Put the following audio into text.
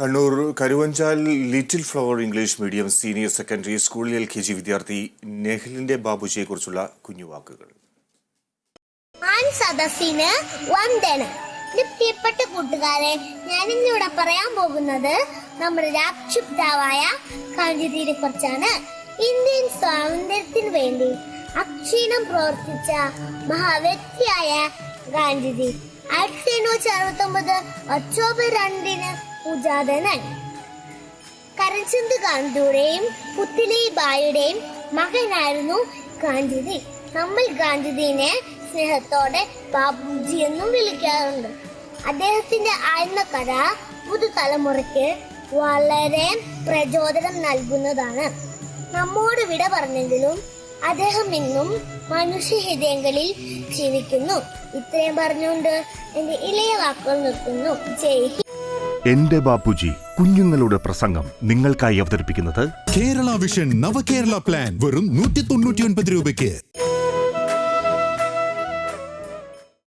Kannur Karuvanchal little flower English medium senior secondary സ്കൂളിൽ LKG വിദ്യാർത്ഥി നെഹിലിന്റെ ബാബുജിയെക്കുറിച്ചുള്ള കുഞ്ഞുവാക്കുകൾ. സദസ്സിന് വന്ദനം. പ്രിയപ്പെട്ട കൂട്ടുകാരെ, ഞാനിന്നിവിടെ പറയാൻ പോകുന്നത് നമ്മുടെ രാഷ്ട്രപിതാവായ ഗാന്ധിജിയെ കുറിച്ചാണ്. ഇന്ത്യൻ സ്വാതന്ത്ര്യത്തിന് വേണ്ടി അക്ഷീണം പ്രവർത്തിച്ച മഹാവ്യക്തിയായ ഗാന്ധിജി 1869 ഒക്ടോബർ 2 ഉജാതനായി. കരംചന്ദ് ഗാന്ധിയുടെയും പുത്ലിബായിയുടെയും മകനായിരുന്നു ഗാന്ധിജി. നമ്മൾ ഗാന്ധിജിനെ സ്നേഹത്തോടെ ബാബുജി എന്നും വിളിക്കാറുണ്ട്. അദ്ദേഹത്തിന്റെ ആത്മകഥ പുതുതലമുറയ്ക്ക് വളരെ പ്രചോദനം നൽകുന്നതാണ്. നമ്മോട് വിട പറഞ്ഞെങ്കിലും അദ്ദേഹം ഇന്നും മനുഷ്യ ഹൃദയങ്ങളിൽ ജീവിക്കുന്നു. ഇത്രയും പറഞ്ഞുകൊണ്ട് എന്റെ ഇളയ വാക്കുകൾ നിർത്തുന്നു. ജയ് ഹിന്ദ്. എന്റെ ബാപ്പുജി കുഞ്ഞുങ്ങളുടെ പ്രസംഗം നിങ്ങൾക്കായി അവതരിപ്പിക്കുന്നത് കേരള വിഷൻ നവകേരള പ്ലാൻ വെറും 199 രൂപയ്ക്ക്.